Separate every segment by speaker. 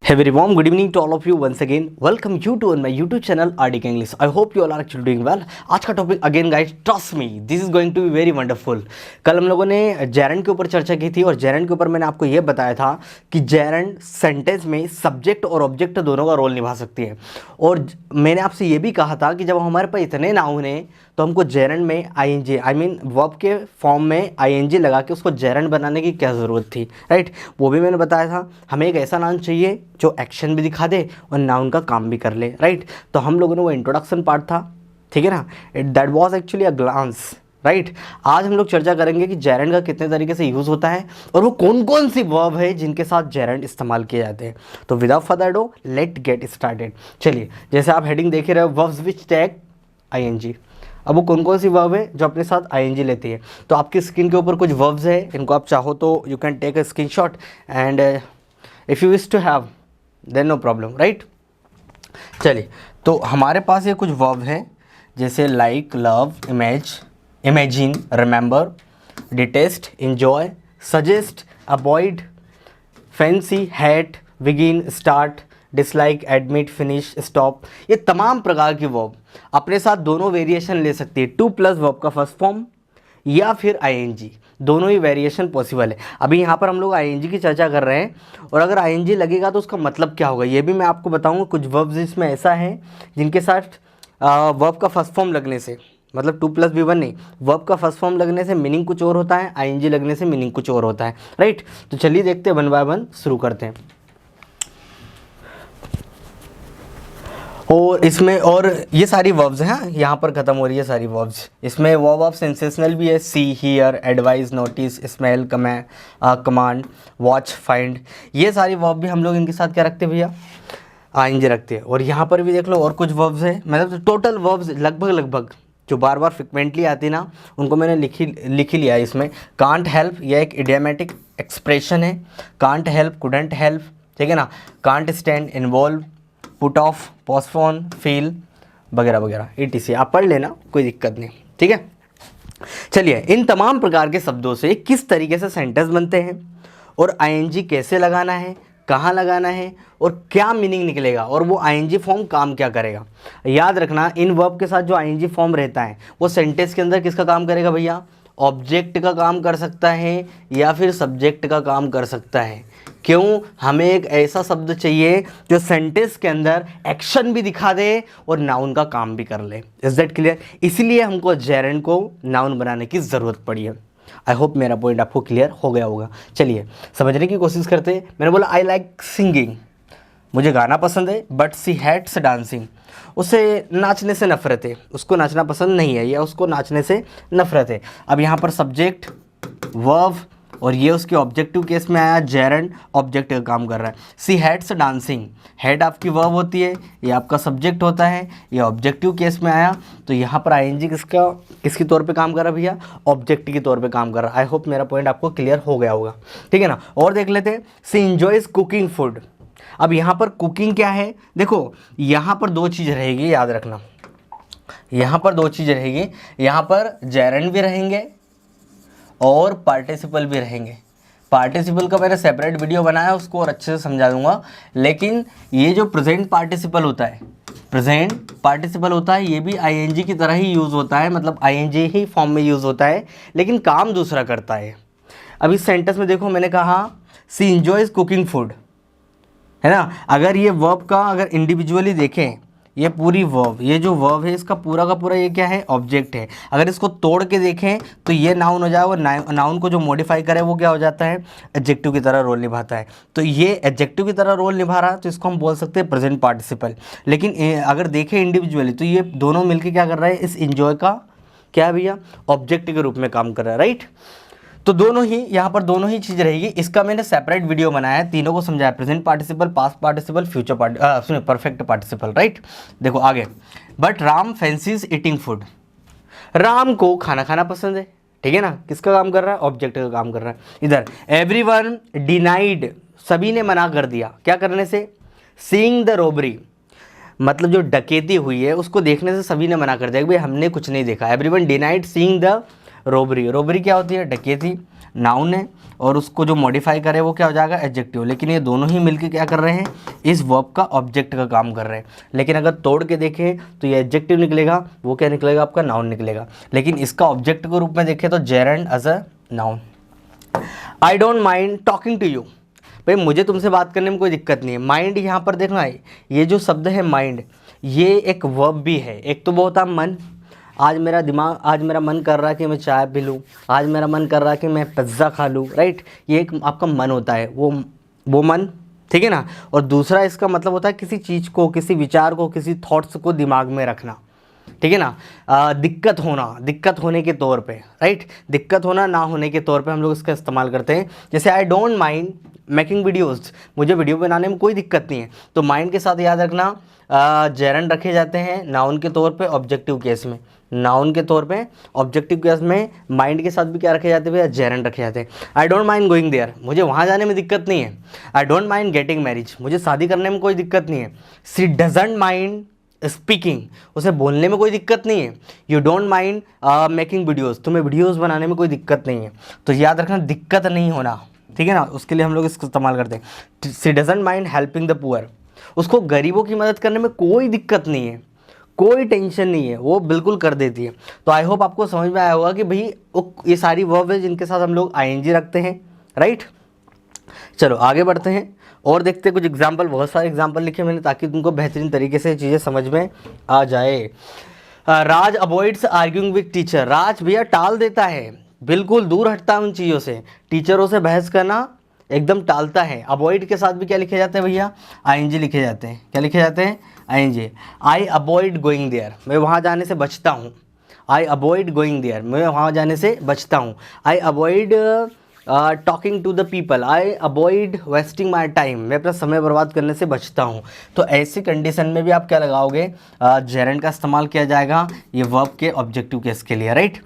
Speaker 1: Hey very warm good evening to all of you once again. Welcome you to on my YouTube channel RDK English. I hope you all are actually doing well. आज का topic again guys, trust me this is going to be very wonderful. कल हम लोगों ने gerund के ऊपर चर्चा की थी और जेरेंड के ऊपर मैंने आपको ये बताया था कि जेरेंड सेंटेंस में सब्जेक्ट और ऑब्जेक्ट दोनों का रोल निभा सकती है. और मैंने आपसे ये भी कहा था कि जब हमारे पास इतने नाउन हैं तो हमको जेरेंड में आईएनजी आई मीन वर्ब के फॉर्म में आईएनजी लगा के उसको जेरेंड बनाने की क्या ज़रूरत थी, राइट. वो भी मैंने बताया था. हमें एक ऐसा नाउन चाहिए जो एक्शन भी दिखा दे और नाउन का काम भी कर ले, राइट. तो हम लोगों ने वो इंट्रोडक्शन पार्ट था, ठीक है ना. That was actually a glance, right. आज हम लोग चर्चा करेंगे कि जेरेंड का कितने तरीके से यूज़ होता है और वो कौन कौन सी वर्ब है जिनके साथ जेरेंड इस्तेमाल किए जाते हैं. तो without further do let get started. चलिए, जैसे आप हेडिंग देख रहे हो, वर्ब्स विच टेक आईएनजी. अब वो कौन कौन सी वर्ब है जो अपने साथ आईएनजी लेती है. तो आपकी स्क्रीन के ऊपर कुछ वर्ब्स है, इनको आप चाहो तो you can take a screenshot and if you wish to have then no problem, right. चलिए, तो हमारे पास ये कुछ वर्ब हैं जैसे like, love, imagine, remember, detest, enjoy, suggest, avoid, fancy, hate, begin, start, dislike, admit, finish, stop. ये तमाम प्रकार की वर्ब अपने साथ दोनों वेरिएशन ले सकती है. टू प्लस वर्ब का फर्स्ट फॉर्म या फिर आईएनजी, दोनों ही वेरिएशन पॉसिबल है. अभी यहाँ पर हम लोग आईएनजी की चर्चा कर रहे हैं और अगर आईएनजी लगेगा तो उसका मतलब क्या होगा ये भी मैं आपको बताऊंगा. कुछ वर्ब्स इसमें ऐसा है जिनके साथ वर्ब का फर्स्ट फॉर्म लगने से, मतलब टू प्लस V1 नहीं, वर्ब का फर्स्ट फॉर्म लगने से मीनिंग कुछ और होता है, आईएनजी लगने से मीनिंग कुछ और होता है, राइट. तो चलिए देखते हैं, वन बाय वन शुरू करते हैं. और इसमें और ये सारी वर्ब्स हैं, हाँ, यहाँ पर ख़त्म हो रही है सारी वर्ब्स. इसमें वर्ब ऑफ सेंसेशनल भी है, see, hear, advice, notice, smell, command, watch, find. ये सारी वर्ब भी हम लोग इनके साथ क्या रखते हैं भैया, आईएनजी रखते हैं. और यहाँ पर भी देख लो और कुछ वर्ब्स है, मतलब टोटल वर्ब्स लगभग जो बार बार फ्रिक्वेंटली आती ना उनको मैंने लिख ही लिया है इसमें. कांट हेल्प, यह एक इडियोमेटिक एक्सप्रेशन है. कांट हेल्प, कुडंट हेल्प, ठीक है ना. Can't stand, involve, put off, postpone, feel वगैरह वगैरह etc. आप पढ़ लेना, कोई दिक्कत नहीं, ठीक है. चलिए, इन तमाम प्रकार के शब्दों से किस तरीके से सेंटेंस बनते हैं और आईएनजी कैसे लगाना है, कहाँ लगाना है और क्या मीनिंग निकलेगा और वो आईएनजी फॉर्म काम क्या करेगा. याद रखना, इन वर्ब के साथ जो आईएनजी फॉर्म रहता है वो सेंटेंस के अंदर किसका काम करेगा भैया, ऑब्जेक्ट का काम कर सकता है या फिर सब्जेक्ट का काम कर सकता है. क्यों, हमें एक ऐसा शब्द चाहिए जो सेंटेंस के अंदर एक्शन भी दिखा दे और नाउन का काम भी कर ले. Is that clear. इसलिए हमको जेरेंड को नाउन बनाने की ज़रूरत पड़ी है. आई होप मेरा पॉइंट आपको क्लियर हो गया होगा. चलिए समझने की कोशिश करते हैं. मैंने बोला आई लाइक सिंगिंग, मुझे गाना पसंद है, बट सी हैट्स डांसिंग, उसे नाचने से नफरत है, उसको नाचना पसंद नहीं है या उसको नाचने से नफरत है. अब यहाँ पर सब्जेक्ट, वर्ब और ये उसके ऑब्जेक्टिव केस में आया, जेरेंड ऑब्जेक्ट का काम कर रहा है. सी हैट्स डांसिंग, हेड आपकी वर्ब होती है, ये आपका सब्जेक्ट होता है, ये ऑब्जेक्टिव केस में आया. तो यहाँ पर आईएनजी किसके तौर पे काम कर रहा है भैया, ऑब्जेक्ट के तौर पे काम कर रहा है. आई होप मेरा पॉइंट आपको क्लियर हो गया होगा, ठीक है ना. और देख लेते हैं, सी एंजॉयज कुकिंग फूड. अब यहाँ पर कुकिंग क्या है, देखो यहाँ पर दो चीज़ रहेगी, याद रखना. यहाँ पर दो चीज़ रहेगी, यहाँ पर जेरेंड भी रहेंगे और पार्टिसिपल भी रहेंगे. पार्टिसिपल का मैंने सेपरेट वीडियो बनाया, उसको और अच्छे से समझा दूंगा. लेकिन ये जो प्रेजेंट पार्टिसिपल होता है, ये भी आईएनजी की तरह ही यूज़ होता है, मतलब आईएनजी ही फॉर्म में यूज़ होता है, लेकिन काम दूसरा करता है. अब इस सेंटेंस में देखो, मैंने कहा सी एंजॉयज कुकिंग फूड, है ना. अगर ये वर्ब का अगर इंडिविजुअली देखें, ये पूरी वर्ब, ये जो वर्ब है इसका पूरा का पूरा ये क्या है, ऑब्जेक्ट है. अगर इसको तोड़ के देखें तो ये नाउन हो जाए और नाउन को जो मॉडिफाई करे वो क्या हो जाता है, एडजेक्टिव की तरह रोल निभाता है. तो ये एडजेक्टिव की तरह रोल निभा रहा है तो इसको हम बोल सकते हैं प्रेजेंट पार्टिसिपल. लेकिन अगर देखें इंडिविजुअली तो ये दोनों मिलकर क्या कर रहा है, इस एंजॉय का क्या भैया, ऑब्जेक्ट के रूप में काम कर रहा है, राइट. तो दोनों ही यहाँ पर दोनों ही चीज़ रहेगी. इसका मैंने सेपरेट वीडियो बनाया है, तीनों को समझाया, present participle, past participle, future perfect participle, right. देखो आगे, but Ram fancies eating food. Ram को खाना खाना पसंद है, ठीक है ना. किसका काम कर रहा है, ऑब्जेक्ट का काम कर रहा है. इधर एवरीवन डिनाइड, सभी ने मना कर दिया, क्या करने से, सीइंग द रोबरी, मतलब जो डकैती हुई है उसको देखने से सभी ने मना कर दिया कि भाई हमने कुछ नहीं देखा. Everyone denied seeing the robbery. Robbery क्या होती है, डकैती. नाउन है, और उसको जो मॉडिफाई करे वो क्या हो जाएगा, एडजेक्टिव। लेकिन ये दोनों ही मिलके क्या कर रहे हैं, इस वर्ब का ऑब्जेक्ट का काम कर रहे हैं। लेकिन अगर तोड़ के देखें तो ये एडजेक्टिव निकलेगा, वो क्या निकलेगा, आपका नाउन निकलेगा। लेकिन इसका ऑब्जेक्ट के रूप में देखें तो gerund as a noun. I don't mind talking to you, भाई मुझे तुमसे बात करने में कोई दिक्कत नहीं है। माइंड यहाँ पर देखना है, ये जो शब्द है माइंड, ये एक वर्ब भी है। एक तो वो होता है मन, आज मेरा मन कर रहा है कि मैं चाय पी लूँ, आज मेरा मन कर रहा है कि मैं पिज़्ज़ा खा लूँ, राइट। ये एक आपका मन होता है, वो मन, ठीक है ना। और दूसरा इसका मतलब होता है किसी चीज़ को, किसी विचार को, किसी थॉट्स को दिमाग में रखना, ठीक है ना। दिक्कत होने के तौर पे, राइट, दिक्कत होना ना होने के तौर पे हम लोग इसका इस्तेमाल करते हैं। जैसे आई डोंट माइंड मेकिंग वीडियोज़, मुझे वीडियो बनाने में कोई दिक्कत नहीं है। तो माइंड के साथ याद रखना जेरंड रखे जाते हैं नाउन के तौर पे ऑब्जेक्टिव केस में, नाउन के तौर पे ऑब्जेक्टिव केस में माइंड के साथ भी क्या रखे जाते हैं, जेरंड रखे जाते हैं। I don't mind going there, मुझे वहाँ जाने में दिक्कत नहीं है। I don't mind getting marriage, मुझे शादी करने में कोई दिक्कत नहीं है। शी डजंट माइंड स्पीकिंग, उसे बोलने में कोई दिक्कत नहीं है। You don't mind making videos, तुम्हें वीडियोज़ बनाने में कोई दिक्कत नहीं है। तो याद रखना दिक्कत नहीं होना, ठीक है ना, उसके लिए हम लोग इसको इस्तेमाल करते हैं। She doesn't mind helping the poor, उसको गरीबों की मदद करने में कोई दिक्कत नहीं है, कोई टेंशन नहीं है, वो बिल्कुल कर देती है। तो आई होप आपको समझ में आया होगा कि भाई ये सारी वर्ब है जिनके साथ हम लोग आईएनजी रखते हैं, राइट। चलो आगे बढ़ते हैं और देखते हैं कुछ एग्जाम्पल। बहुत सारे एग्जाम्पल लिखे मैंने ताकि तुमको बेहतरीन तरीके से चीज़ें समझ में आ जाए। राज अवॉइड्स आर्ग्यूइंग विद टीचर, राज भैया टाल देता है, बिल्कुल दूर हटता है उन चीज़ों से, टीचरों से बहस करना एकदम टालता है। अवॉइड के साथ भी क्या लिखे जाते हैं भैया, आईएनजी लिखे जाते हैं। क्या लिखे जाते हैं, ING. I avoid going there, मैं वहाँ जाने से बचता हूँ। आई अवॉइड गोइंग देयर, मैं वहाँ जाने से बचता हूँ। I avoid talking to the people, I avoid wasting my time, मैं अपना समय बर्बाद करने से बचता हूँ। तो ऐसी कंडीशन में भी आप क्या लगाओगे, जेरेंड का इस्तेमाल किया जाएगा ये वर्ब के ऑब्जेक्टिव केस के लिए, राइट।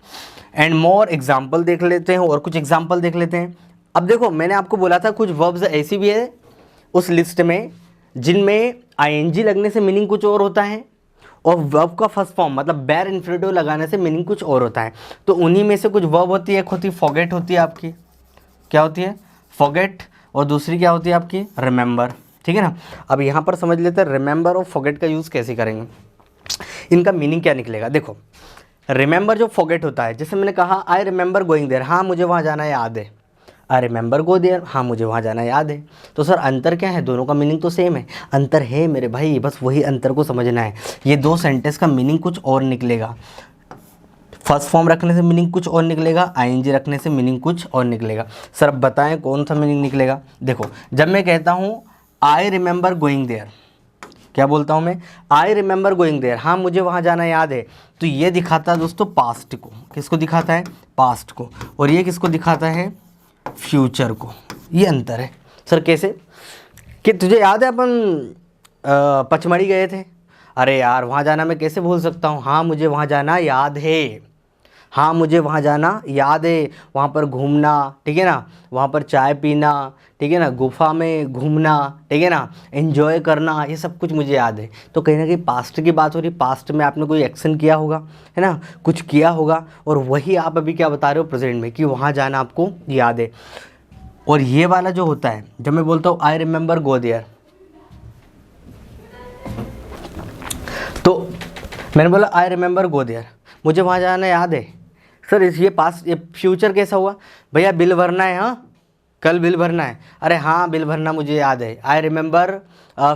Speaker 1: एंड मोर एग्जाम्पल देख लेते हैं, और कुछ एग्जाम्पल देख लेते हैं। अब देखो मैंने आपको बोला था कुछ वर्ब्स ऐसी भी है उस लिस्ट में जिनमें आईएनजी लगने से मीनिंग कुछ और होता है, और वर्ब का फर्स्ट फॉर्म मतलब बेयर इन्फिनिटिव लगाने से मीनिंग कुछ और होता है। तो उन्हीं में से कुछ वर्ब होती है, एक होती है फॉरगेट होती है आपकी, क्या होती है, फॉरगेट, और दूसरी क्या होती है आपकी, रिमेंबर, ठीक है ना। अब यहाँ पर समझ लेते हैं रिमेंबर और फॉरगेट का यूज़ कैसे करेंगे, इनका मीनिंग क्या निकलेगा। देखो रिमेंबर जो फॉरगेट होता है, जैसे मैंने कहा आई रिमेंबर गोइंग देयर, हाँ मुझे वहाँ जाना याद है। आई रिमेंबर गो देयर, हाँ मुझे वहाँ जाना याद है। तो सर अंतर क्या है, दोनों का मीनिंग तो सेम है। अंतर है मेरे भाई, बस वही अंतर को समझना है। ये दो सेंटेंस का मीनिंग कुछ और निकलेगा, फर्स्ट फॉर्म रखने से मीनिंग कुछ और निकलेगा, आईएनजी रखने से मीनिंग कुछ और निकलेगा। सर अब बताएं कौन सा मीनिंग निकलेगा। देखो जब मैं कहता हूँ आई रिमेंबर गोइंग देयर, क्या बोलता हूँ मैं, आई रिमेंबर गोइंग देयर, हाँ मुझे वहाँ जाना याद है, तो ये दिखाता है दोस्तों पास्ट को, किसको दिखाता है, पास्ट को। और ये किसको दिखाता है, फ्यूचर को। ये अंतर है। सर कैसे, कि तुझे याद है अपन पचमढ़ी गए थे, अरे यार वहाँ जाना मैं कैसे भूल सकता हूँ, हाँ मुझे वहाँ जाना याद है, हाँ मुझे वहाँ जाना याद है। वहाँ पर घूमना, ठीक है ना, वहाँ पर चाय पीना, ठीक है ना, गुफा में घूमना, ठीक है ना, एंजॉय करना, ये सब कुछ मुझे याद है। तो कहीं ना कहीं पास्ट की बात हो रही, पास्ट में आपने कोई एक्शन किया होगा, है ना, कुछ किया होगा, और वही आप अभी क्या बता रहे हो प्रेजेंट में कि वहाँ जाना आपको याद है। और ये वाला जो होता है, जब मैं बोलता हूँ आई रिमेंबर गो देयर, तो मैंने बोला आई रिमेंबर गो देयर, मुझे वहाँ जाना याद है। सर ये पास्ट, ये फ्यूचर कैसा हुआ भैया, बिल भरना है, हाँ कल बिल भरना है, अरे हाँ बिल भरना मुझे याद है। I remember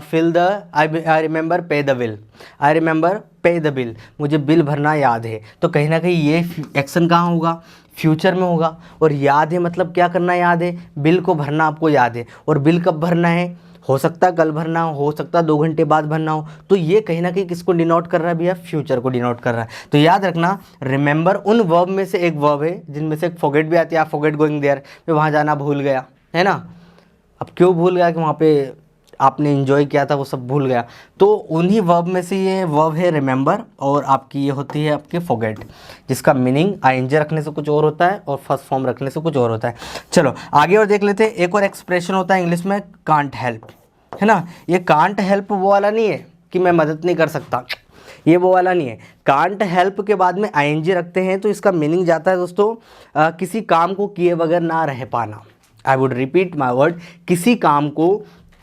Speaker 1: fill the, I remember pay the bill, I remember pay the bill, मुझे बिल भरना याद है। तो कहीं ना कहीं ये एक्शन कहाँ होगा, फ्यूचर में होगा। और याद है मतलब क्या करना याद है, बिल को भरना आपको याद है। और बिल कब भरना है, हो सकता है कल भरना हो सकता है 2 घंटे बाद भरना हो। तो ये कहीं ना कहीं किसको डिनोट कर रहा है भैया, फ्यूचर को डिनोट कर रहा है। तो याद रखना रिमेंबर उन वर्ब में से एक वर्ब है जिनमें से एक फॉरगेट भी आती है। आप फॉरगेट गोइंग देयर, मैं वहाँ जाना भूल गया, है ना। अब क्यों भूल गया, कि वहाँ पे आपने एंजॉय किया था वो सब भूल गया। तो उन्हीं वर्ब में से ये वर्ब है रिमेंबर, और आपकी ये होती है आपकी फॉरगेट, जिसका मीनिंग आईएनजी रखने से कुछ और होता है और फर्स्ट फॉर्म रखने से कुछ और होता है। चलो आगे और देख लेते हैं। एक और एक्सप्रेशन होता है इंग्लिश में कांट हेल्प, है ना। ये कांट हेल्प वो वाला नहीं है कि मैं मदद नहीं कर सकता, ये वो वाला नहीं है। कांट हेल्प के बाद में आईएनजी रखते हैं तो इसका मीनिंग जाता है दोस्तों किसी काम को किए बगैर ना रह पाना। I would repeat my word, किसी काम को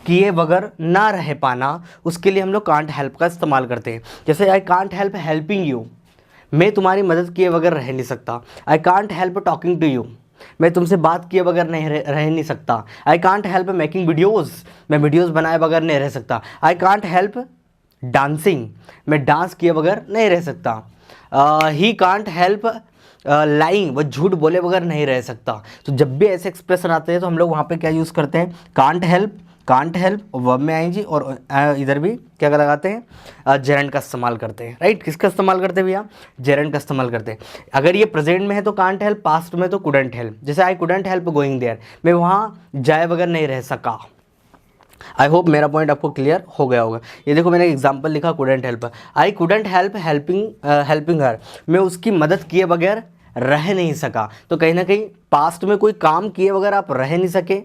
Speaker 1: किए बगैर ना रह पाना, उसके लिए हम लोग कांट हेल्प का इस्तेमाल करते हैं। जैसे I can't help helping you, मैं तुम्हारी मदद किए बगैर रह नहीं सकता। I can't help talking to you, मैं तुमसे बात किए बगैर नहीं रह नहीं सकता। I can't help making videos, मैं वीडियोज़ बनाए बगैर नहीं रह सकता। आई कांट हेल्प डांसिंग, मैं डांस किए बगैर नहीं रह सकता। ही कांट हेल्प लाइंग, वो झूठ बोले बगैर नहीं रह सकता। तो जब भी ऐसे एक्सप्रेशन आते हैं तो हम लोग वहाँ पे क्या यूज़ करते हैं, कांट हेल्प वर्ब में आएंगी, और इधर भी क्या लगाते हैं, जेरेंड का इस्तेमाल करते हैं। राइट, किसका इस्तेमाल करते हैं भैया, जेरेंड का इस्तेमाल करते हैं। अगर ये प्रेजेंट में है तो कांट हेल्प, पास्ट में तो कुडंट हेल्प। जैसे I couldn't help going there, मैं वहाँ जाए बगैर नहीं रह सका। आई होप मेरा पॉइंट आपको क्लियर हो गया होगा। ये देखो मैंने एग्जाम्पल लिखा couldn't help, I couldn't help helping her, मैं उसकी मदद किए बगैर रह नहीं सका। तो कहीं ना कहीं पास्ट में कोई काम किए बगैर आप रह नहीं सके,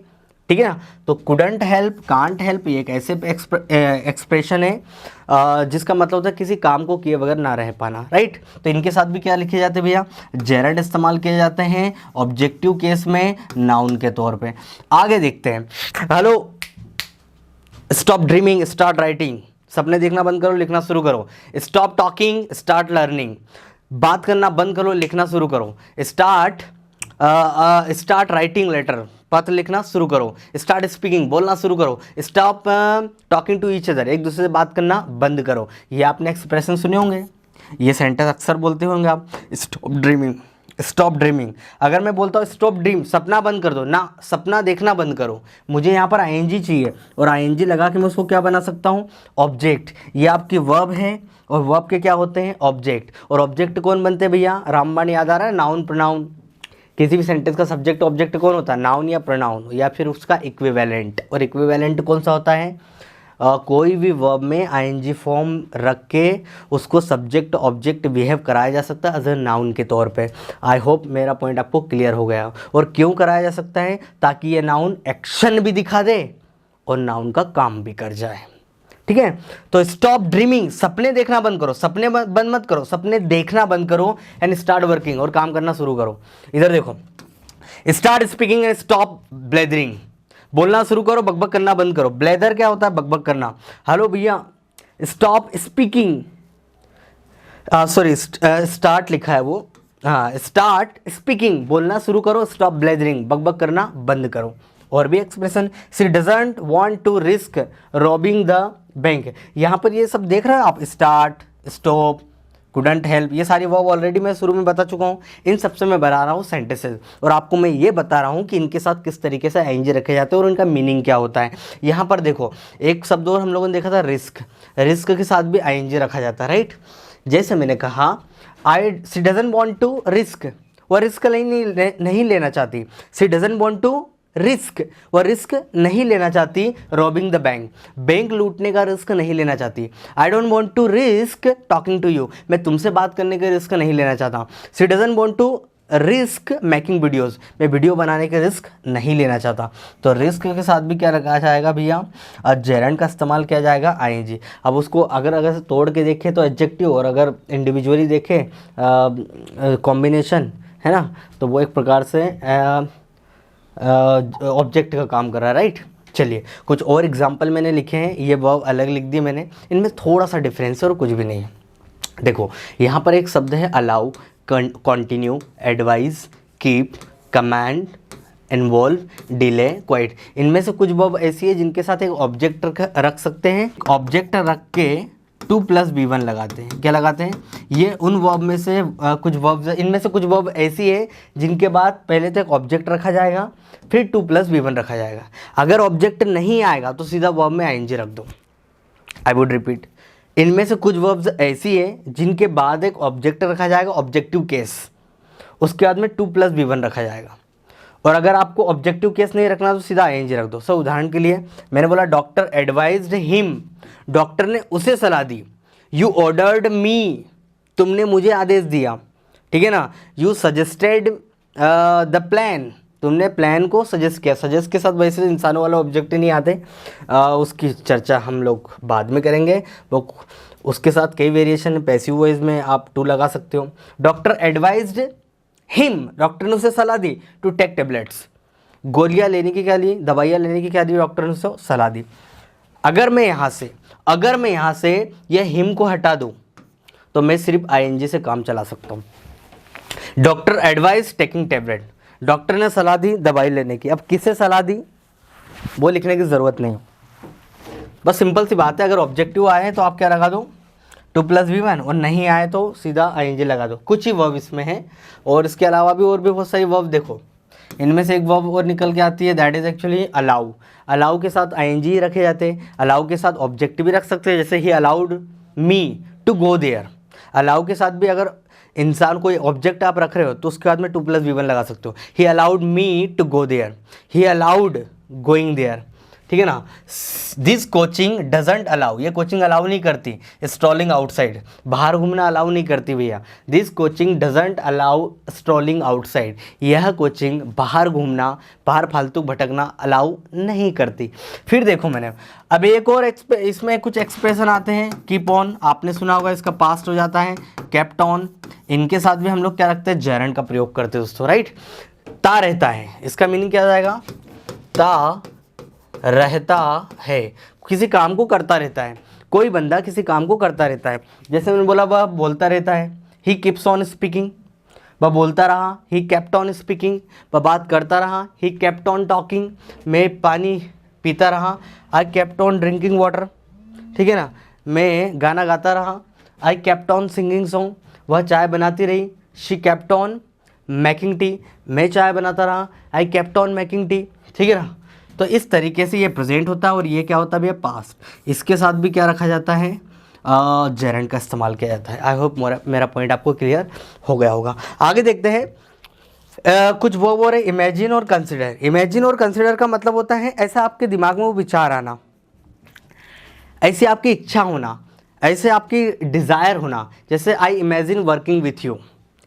Speaker 1: ठीक है ना। तो कुडेंट हेल्प, कांट हेल्प, ये एक ऐसे एक्सप्रेशन है जिसका मतलब होता है किसी काम को किए बगैर ना रह पाना। राइट, तो इनके साथ भी क्या लिखे जाते हैं भैया, जेरेंड इस्तेमाल किए जाते हैं ऑब्जेक्टिव केस में नाउन के तौर पे। आगे देखते हैं, hello stop dreaming start writing, सपने देखना बंद करो लिखना शुरू करो। स्टॉप टॉकिंग स्टार्ट लर्निंग, बात करना बंद करो लिखना शुरू करो। स्टार्ट राइटिंग लेटर, पत्र लिखना शुरू करो। स्टार्ट स्पीकिंग, बोलना शुरू करो। Stop talking to each other, एक दूसरे से बात करना बंद करो। ये आपने एक्सप्रेशन सुने होंगे, ये सेंटेंस अक्सर बोलते होंगे आप। Stop dreaming, stop dreaming. अगर मैं बोलता हूँ स्टॉप ड्रीम, सपना बंद कर दो ना, सपना देखना बंद करो, मुझे यहाँ पर आईएनजी चाहिए, और आईएनजी लगा के मैं उसको क्या बना सकता हूँ, ऑब्जेक्ट। ये आपकी वर्ब है, और वर्ब के क्या होते हैं, ऑब्जेक्ट। और ऑब्जेक्ट कौन बनते हैं भैया, रामबाण याद आ रहा है, नाउन प्रोनाउन। किसी भी सेंटेंस का सब्जेक्ट ऑब्जेक्ट कौन होता है, नाउन या प्रोनाउन, या फिर उसका इक्विवेलेंट। और इक्विवेलेंट कौन सा होता है, कोई भी वर्ब में आईएनजी फॉर्म रख के उसको सब्जेक्ट ऑब्जेक्ट बिहेव कराया जा सकता है एज ए नाउन के तौर पे। आई होप मेरा पॉइंट आपको क्लियर हो गया। और क्यों कराया जा सकता है, ताकि ये नाउन एक्शन भी दिखा दे और नाउन का काम भी कर जाए, ठीक है। तो स्टॉप ड्रीमिंग, सपने देखना बंद करो, सपने बंद मत करो, सपने देखना बंद करो, एंड स्टार्ट वर्किंग, और काम करना शुरू करो। इधर देखो, स्टार्ट स्पीकिंग एंड स्टॉप ब्लेदरिंग, बोलना शुरू करो बकबक करना बंद करो। ब्लेदर क्या होता है, बकबक करना। हेलो भैया स्टॉप स्पीकिंग, सॉरी स्टार्ट लिखा है वो, हाँ स्टार्ट स्पीकिंग, बोलना शुरू करो। स्टॉप ब्लेदरिंग, बकबक करना बंद करो। और भी expression, she doesn't want to risk robbing the bank, यहाँ पर ये सब देख रहे हैं आप, स्टार्ट, स्टॉप, कुडंट हेल्प, ये सारी वर्ब ऑलरेडी मैं शुरू में बता चुका हूँ। इन सबसे मैं बता रहा हूँ सेंटेंसेस, और आपको मैं ये बता रहा हूँ कि इनके साथ किस तरीके से आईएनजी रखे जाते हैं और इनका मीनिंग क्या होता है। यहाँ पर देखो एक शब्द और हम लोगों ने देखा था, रिस्क। रिस्क के साथ भी आईएनजी रखा जाता है, राइट। जैसे मैंने कहा she doesn't want to risk, वह रिस्क नहीं लेना चाहती। She doesn't want to risk, वह रिस्क नहीं लेना चाहती। रॉबिंग द बैंक, बैंक लूटने का रिस्क नहीं लेना चाहती। I don't want to risk talking to you, मैं तुमसे बात करने का रिस्क नहीं लेना चाहता। She doesn't want to risk making videos, मैं वीडियो बनाने का रिस्क नहीं लेना चाहता। तो रिस्क के साथ भी क्या रखा जाएगा भैया, जेरेंड का इस्तेमाल किया जाएगा आईएनजी। अब उसको अगर तोड़ के देखें तो एडजेक्टिव, और अगर इंडिविजुअली देखें कॉम्बिनेशन है ना, तो वो एक प्रकार से ऑब्जेक्ट का काम कर रहा है, राइट। चलिए कुछ और एग्जांपल मैंने लिखे हैं, ये वर्ब अलग लिख दी मैंने, इनमें थोड़ा सा डिफरेंस है और कुछ भी नहीं है। देखो यहाँ पर एक शब्द है allow, continue, advise, keep, command, involve, delay, quite. इनमें से कुछ वर्ब ऐसी है जिनके साथ एक ऑब्जेक्ट रख सकते हैं। ऑब्जेक्ट रख के 2+B1 लगाते हैं। क्या लगाते हैं, ये उन वर्ब में से कुछ वर्ब, इनमें से कुछ वर्ब ऐसी है जिनके बाद पहले तो एक ऑब्जेक्ट रखा जाएगा, फिर 2+B1 रखा जाएगा। अगर ऑब्जेक्ट नहीं आएगा तो सीधा वर्ब में आईएनजी रख दो। आई वुड रिपीट, इनमें से कुछ वर्ब्स ऐसी है जिनके बाद एक ऑब्जेक्ट रखा जाएगा, ऑब्जेक्टिव केस, उसके बाद में 2+B1 रखा जाएगा। और अगर आपको ऑब्जेक्टिव केस नहीं रखना तो सीधा आईएनजी रख दो। सो उदाहरण के लिए मैंने बोला डॉक्टर एडवाइज्ड हिम, डॉक्टर ने उसे सलाह दी। यू ऑर्डर्ड मी, तुमने मुझे आदेश दिया, ठीक है ना। यू सजेस्टेड द प्लान, तुमने प्लान को सजेस्ट किया। सजेस्ट के साथ वैसे इंसानों वाला ऑब्जेक्ट नहीं आते, उसकी चर्चा हम लोग बाद में करेंगे। वो उसके साथ कई वेरिएशन, पैसिव वॉइस में आप टू लगा सकते हो। डॉक्टर एडवाइज्ड हिम, डॉक्टर ने उसे सलाह दी टू टेक टेबलेट्स, गोलियां लेने की क्या ली, दवाइयाँ लेने की क्या दी, डॉक्टर ने उसे सलाह दी। अगर मैं यहाँ से यह हिम को हटा दूं तो मैं सिर्फ आईएनजी से काम चला सकता हूँ। Doctor advise taking tablet, doctor ने सलाह दी दवाई लेने की। अब किसे सलाह दी वो लिखने की ज़रूरत नहीं, बस सिंपल सी बात है। अगर ऑब्जेक्टिव आए तो आप क्या लगा दो 2+V1, और नहीं आए तो सीधा आईएनजी लगा दो। कुछ ही वर्ब इसमें है, और इसके अलावा भी और भी बहुत सारी वर्ब देखो। इनमें से एक वर्ब और निकल के आती है, that is actually allow. Allow के साथ आईएनजी ही रखे जाते हैं, अलाउ के साथ ऑब्जेक्ट भी रख सकते हैं, जैसे he allowed me to go there. Allow के साथ भी अगर इंसान कोई ऑब्जेक्ट आप रख रहे हो तो उसके बाद में 2+V1 लगा सकते हो। He allowed me to go there, he allowed going there, ठीक है ना। दिस कोचिंग डजेंट अलाउ, ये कोचिंग अलाउ नहीं करती स्ट्रॉलिंग आउटसाइड, बाहर घूमना अलाउ नहीं करती भैया। This coaching doesn't allow strolling outside, यह कोचिंग बाहर घूमना, बाहर फालतू भटकना अलाउ नहीं करती। फिर देखो मैंने अब एक और इसमें कुछ एक्सप्रेशन आते हैं। कीप ऑन, आपने सुना होगा, इसका पास्ट हो जाता है केप्ट ऑन। इनके साथ भी हम लोग क्या रखते हैं, जेरेंड का प्रयोग करते हैं दोस्तों, राइट। ता रहता है, इसका मीनिंग क्या जाएगा, ता रहता है, किसी काम को करता रहता है। कोई बंदा किसी काम को करता रहता है, जैसे मैंने बोला वह बोलता रहता है, ही कीप्स ऑन स्पीकिंग, वह बोलता रहा, ही केप्ट ऑन स्पीकिंग, वह बात करता रहा, ही केप्ट ऑन टॉकिंग, मैं पानी पीता रहा, I kept on drinking water, ठीक है ना। मैं गाना गाता रहा, I kept on singing song, वह चाय बनाती रही, she kept on making tea, मैं चाय बनाता रहा, I kept on making tea, ठीक है ना। तो इस तरीके से ये प्रेजेंट होता है, और ये क्या होता है भैया, पास्ट। इसके साथ भी क्या रखा जाता है, जेरेंड का इस्तेमाल किया जाता है। आई होप मेरा पॉइंट आपको क्लियर हो गया होगा। आगे देखते हैं कुछ वो रहे इमेजिन और कंसिडर। इमेजिन और कंसिडर का मतलब होता है ऐसा आपके दिमाग में वो विचार आना, ऐसी आपकी इच्छा होना, ऐसे आपकी डिज़ायर होना। जैसे I imagine working with you,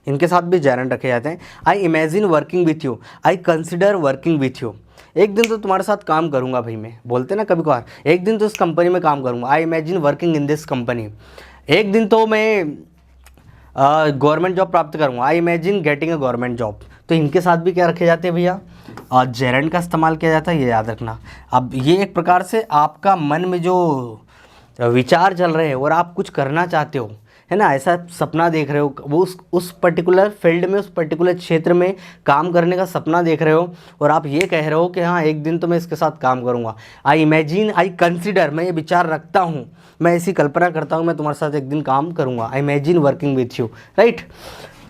Speaker 1: इनके साथ भी जेरेंड रखे जाते हैं। I imagine working with you, I consider working with you. एक दिन तो तुम्हारे साथ काम करूंगा भाई, मैं बोलते ना कभी कभार, एक दिन तो इस कंपनी में काम करूंगा, I imagine working in this company. एक दिन तो मैं गवर्नमेंट जॉब प्राप्त करूंगा, I imagine getting a government job. तो इनके साथ भी क्या रखे जाते हैं भैया, जेरेंड का इस्तेमाल किया जाता है, ये याद रखना। अब ये एक प्रकार से आपका मन में जो विचार चल रहे हैं और आप कुछ करना चाहते हो, है ना, ऐसा सपना देख रहे हो, वो उस पर्टिकुलर फील्ड में, उस पर्टिकुलर क्षेत्र में काम करने का सपना देख रहे हो, और आप ये कह रहे हो कि हाँ एक दिन तो मैं इसके साथ काम करूँगा। आई इमेजिन, आई कंसिडर, मैं ये विचार रखता हूँ, मैं ऐसी कल्पना करता हूँ मैं तुम्हारे साथ एक दिन काम करूँगा। I imagine working with you, right.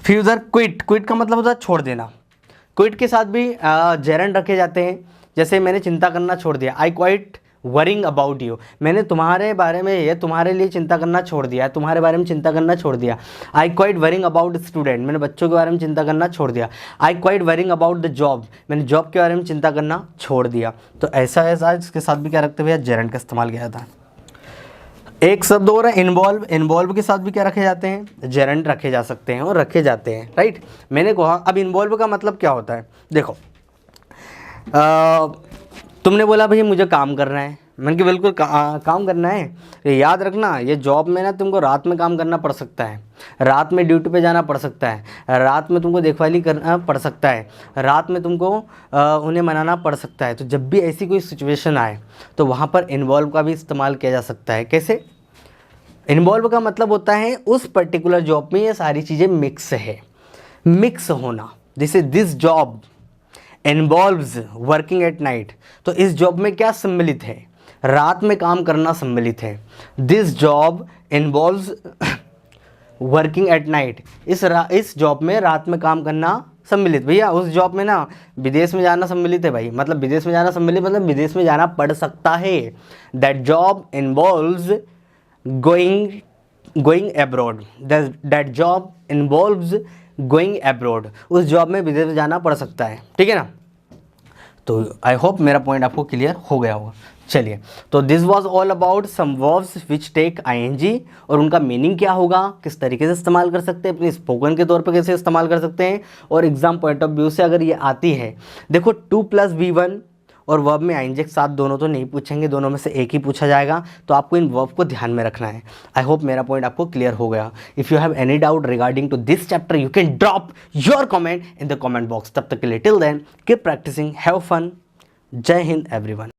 Speaker 1: Future quit, quit का मतलब होता है छोड़ देना। क्विट के साथ भी जेरेंड रखे जाते हैं, जैसे मैंने चिंता करना छोड़ दिया, I quite worrying about you, मैंने तुम्हारे बारे में या तुम्हारे लिए चिंता करना छोड़ दिया, तुम्हारे बारे में चिंता करना छोड़ दिया। I quite worrying about student, मैंने बच्चों के बारे में चिंता करना छोड़ दिया। I quite worrying about the job, मैंने जॉब के बारे में चिंता करना छोड़ दिया। तो ऐसा इसके साथ भी क्या रखते हुए जेरेंड का इस्तेमाल किया जाता है। एक शब्द और है इन्वॉल्व, इन्वॉल्व के साथ भी क्या रखे जाते हैं, जेरेंड रखे जा सकते हैं और रखे जाते हैं, राइट। मैंने कहा अब इन्वॉल्व का मतलब क्या होता है, देखो तुमने बोला भाई मुझे काम करना है, मैंने कि बिल्कुल काम करना है। ये याद रखना, ये जॉब में ना तुमको रात में काम करना पड़ सकता है, रात में ड्यूटी पे जाना पड़ सकता है, रात में तुमको देखभाली करना पड़ सकता है, रात में तुमको उन्हें मनाना पड़ सकता है। तो जब भी ऐसी कोई सिचुएशन आए तो वहाँ पर इन्वॉल्व का भी इस्तेमाल किया जा सकता है। कैसे, इन्वॉल्व का मतलब होता है उस पर्टिकुलर जॉब में ये सारी चीज़ें मिक्स है, मिक्स होना। जैसे this job involves working at night, तो इस जॉब में क्या सम्मिलित है, रात में काम करना सम्मिलित है। This job involves working at night, इस जॉब में रात में काम करना सम्मिलित। भैया उस जॉब में ना विदेश में जाना सम्मिलित है भाई, मतलब विदेश में जाना सम्मिलित मतलब विदेश में जाना पड़ सकता है। That job involves going abroad, that job involves going abroad, उस जॉब में विदेश जाना पड़ सकता है, ठीक है ना। तो आई होप मेरा पॉइंट आपको क्लियर हो गया होगा। चलिए, तो this was all about some verbs which take ING, और उनका मीनिंग क्या होगा, किस तरीके से इस्तेमाल कर सकते हैं, अपने स्पोकन के तौर पे कैसे इस्तेमाल कर सकते हैं, और एग्जाम पॉइंट ऑफ व्यू से अगर ये आती है। देखो 2+V1 और वर्ब में आईएनजी के साथ दोनों तो नहीं पूछेंगे, दोनों में से एक ही पूछा जाएगा, तो आपको इन वर्ब को ध्यान में रखना है। आई होप मेरा पॉइंट आपको क्लियर हो गया। If you have any doubt regarding to this chapter you can drop your comment in the comment box. तब तक के लिए till then keep practicing, have fun. जय हिंद एवरीवन।